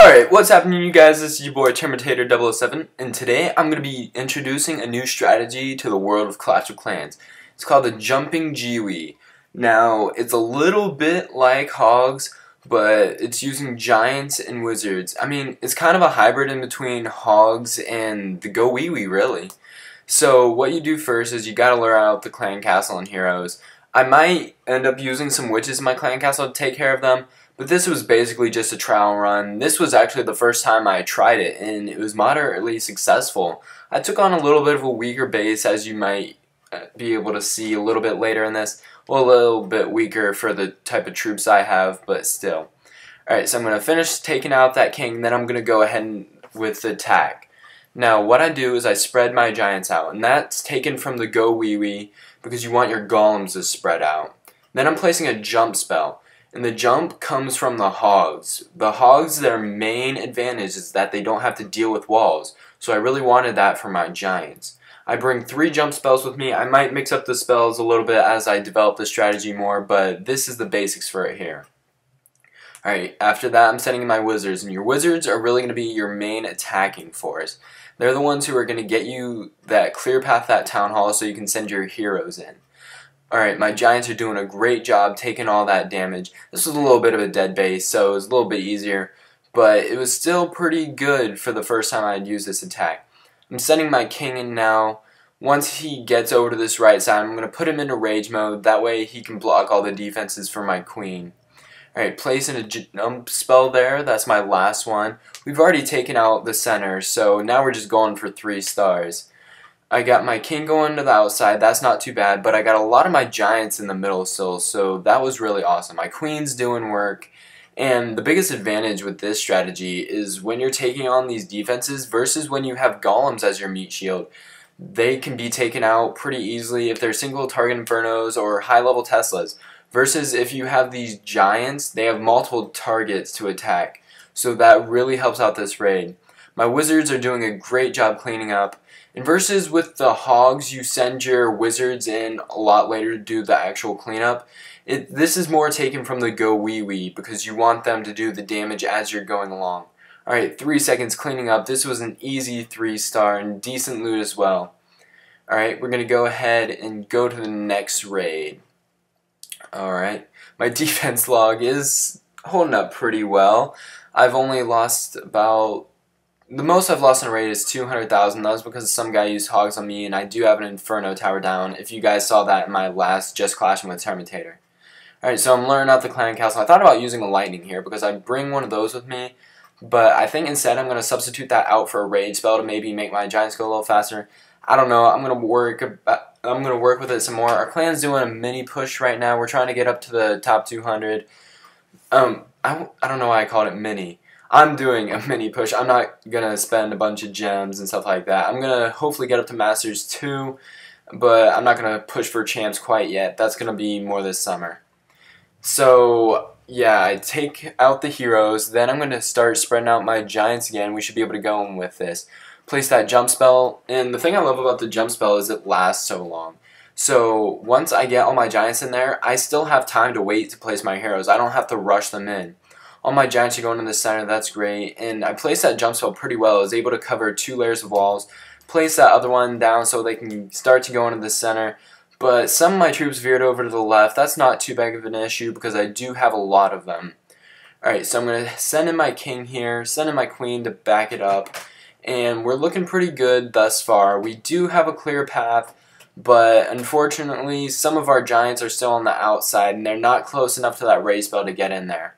Alright, what's happening you guys? This is your boy Terminator007, and today I'm going to be introducing a new strategy to the world of Clash of Clans. It's called the jumping GIWI. Now, it's a little bit like Hogs, but it's using Giants and Wizards. I mean, it's kind of a hybrid in between Hogs and the GIWI, really. So, what you do first is you gotta learn out the Clan Castle and Heroes. I might end up using some witches in my Clan Castle to take care of them, but this was basically just a trial run. This was actually the first time I tried it, and it was moderately successful. I took on a little bit of a weaker base, as you might be able to see a little bit later in this. Well, a little bit weaker for the type of troops I have, but still. Alright, so I'm going to finish taking out that king, then I'm going to go ahead with the attack. Now, what I do is I spread my giants out, and that's taken from the GIWI because you want your golems to spread out. Then I'm placing a jump spell. And the jump comes from the Hogs. The Hogs, their main advantage is that they don't have to deal with walls. So I really wanted that for my Giants. I bring 3 jump spells with me. I might mix up the spells a little bit as I develop the strategy more, but this is the basics for it here. Alright, after that I'm sending in my Wizards. And your Wizards are really going to be your main attacking force. They're the ones who are going to get you that clear path, that Town Hall, so you can send your heroes in. Alright, my Giants are doing a great job taking all that damage. This was a little bit of a dead base, so it was a little bit easier, but it was still pretty good for the first time I'd used this attack. I'm sending my king in now. Once he gets over to this right side, I'm going to put him into rage mode. That way he can block all the defenses for my queen. Alright, placing a jump spell there. That's my last one. We've already taken out the center, so now we're just going for 3 stars. I got my king going to the outside, that's not too bad, but I got a lot of my giants in the middle still, so that was really awesome. My queen's doing work, and the biggest advantage with this strategy is when you're taking on these defenses versus when you have golems as your meat shield. They can be taken out pretty easily if they're single target infernos or high level Teslas, versus if you have these giants, they have multiple targets to attack, so that really helps out this raid. My Wizards are doing a great job cleaning up. And versus with the Hogs, you send your Wizards in a lot later to do the actual cleanup. This is more taken from the GIWI because you want them to do the damage as you're going along. Alright, 3 seconds cleaning up. This was an easy 3-star and decent loot as well. Alright, we're going to go ahead and go to the next raid. Alright, my defense log is holding up pretty well. I've only lost about... The most I've lost in a raid is 200,000. That was because some guy used Hogs on me, and I do have an Inferno tower down, if you guys saw that in my last Just Clashing with Terminator. Alright, so I'm learning out the Clan Castle. I thought about using a Lightning here, because I bring one of those with me, but I think instead I'm going to substitute that out for a Rage spell to maybe make my Giants go a little faster. I don't know, I'm going to work with it some more. Our clan's doing a mini push right now. We're trying to get up to the top 200. I don't know why I called it mini. I'm doing a mini push. I'm not going to spend a bunch of gems and stuff like that. I'm going to hopefully get up to Masters 2, but I'm not going to push for champs quite yet. That's going to be more this summer. So, yeah, I take out the heroes. Then I'm going to start spreading out my giants again. We should be able to go in with this. Place that jump spell. And the thing I love about the jump spell is it lasts so long. So, once I get all my giants in there, I still have time to wait to place my heroes. I don't have to rush them in. All my giants are going in the center, that's great. And I placed that jump spell pretty well. I was able to cover 2 layers of walls. Place that other one down so they can start to go into the center. But some of my troops veered over to the left. That's not too big of an issue because I do have a lot of them. Alright, so I'm going to send in my king here, send in my queen to back it up. And we're looking pretty good thus far. We do have a clear path, but unfortunately some of our giants are still on the outside and they're not close enough to that raise spell to get in there.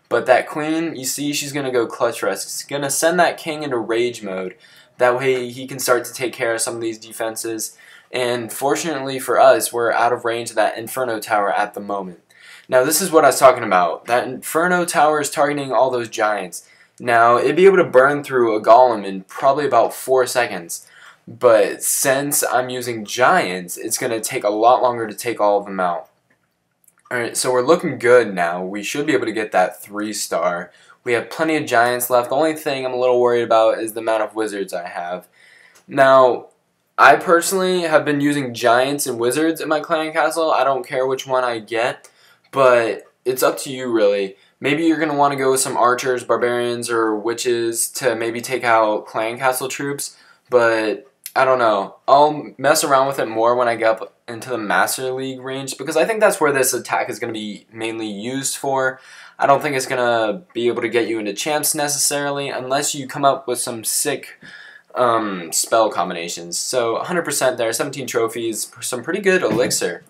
But that queen, you see, she's going to go clutch for us. She's going to send that king into rage mode. That way he can start to take care of some of these defenses. And fortunately for us, we're out of range of that Inferno tower at the moment. Now this is what I was talking about. That Inferno tower is targeting all those giants. Now it'd be able to burn through a golem in probably about 4 seconds. But since I'm using giants, it's going to take a lot longer to take all of them out. Alright, so we're looking good now. We should be able to get that 3-star. We have plenty of giants left. The only thing I'm a little worried about is the amount of wizards I have. Now, I personally have been using giants and wizards in my clan castle. I don't care which one I get, but it's up to you really. Maybe you're going to want to go with some archers, barbarians, or witches to maybe take out clan castle troops, but I don't know. I'll mess around with it more when I get up into the Master League range, because I think that's where this attack is going to be mainly used for. I don't think it's going to be able to get you into champs necessarily, unless you come up with some sick spell combinations. So 100% there, 17 trophies, some pretty good elixir.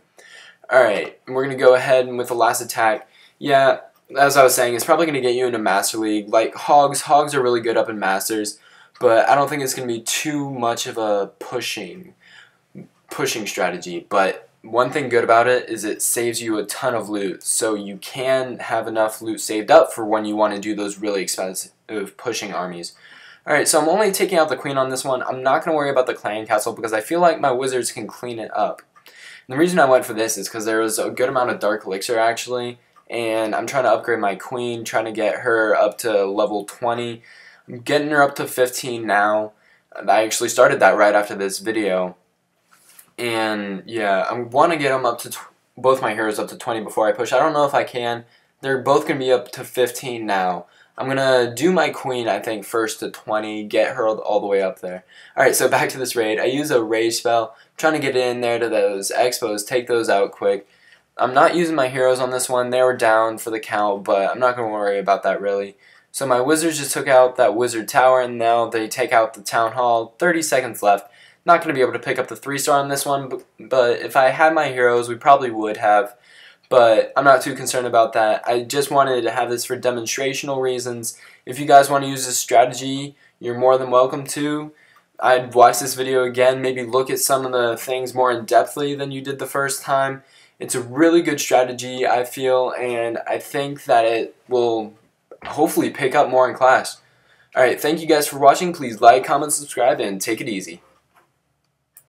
Alright, we're going to go ahead and with the last attack. Yeah, as I was saying, it's probably going to get you into Master League. Like Hogs are really good up in Masters, but I don't think it's going to be too much of a pushing strategy. But one thing good about it is it saves you a ton of loot, so you can have enough loot saved up for when you want to do those really expensive pushing armies. Alright, so I'm only taking out the queen on this one. I'm not going to worry about the clan castle because I feel like my wizards can clean it up. And the reason I went for this is because there was a good amount of dark elixir actually, and I'm trying to upgrade my queen, trying to get her up to level 20. I'm getting her up to 15 now. I actually started that right after this video. And yeah, I want to get them up to both my heroes up to 20 before I push. I don't know if I can. They're both going to be up to 15 now. I'm going to do my queen, I think, first to 20, get her all the way up there. Alright, so back to this raid. I use a rage spell. I'm trying to get in there to those expos, take those out quick. I'm not using my heroes on this one. They were down for the count, but I'm not going to worry about that really. So my wizards just took out that wizard tower, and now they take out the town hall. 30 seconds left. Not going to be able to pick up the 3-star on this one, but if I had my heroes, we probably would have. But I'm not too concerned about that. I just wanted to have this for demonstrational reasons. If you guys want to use this strategy, you're more than welcome to. I'd watch this video again, maybe look at some of the things more in-depthly than you did the first time. It's a really good strategy, I feel, and I think that it will hopefully pick up more in class. Alright, thank you guys for watching. Please like, comment, subscribe, and take it easy.